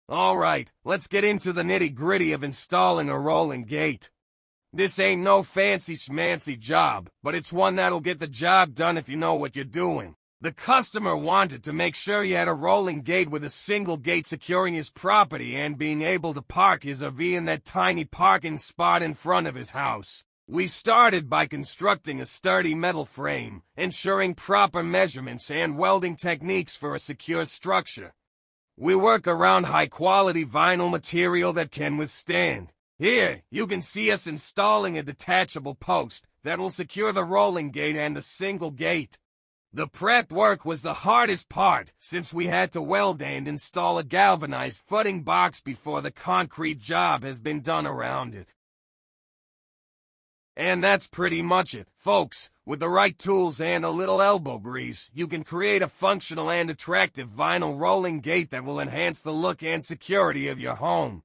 Alright, let's get into the nitty-gritty of installing a rolling gate. This ain't no fancy schmancy job, but it's one that'll get the job done if you know what you're doing. The customer wanted to make sure he had a rolling gate with a single gate securing his property and being able to park his RV in that tiny parking spot in front of his house. We started by constructing a sturdy metal frame, ensuring proper measurements and welding techniques for a secure structure. We work around high-quality vinyl material that can withstand. Here, you can see us installing a detachable post that will secure the rolling gate and the single gate. The prep work was the hardest part, since we had to weld and install a galvanized footing box before the concrete job has been done around it. And that's pretty much it, folks. With the right tools and a little elbow grease, you can create a functional and attractive vinyl rolling gate that will enhance the look and security of your home.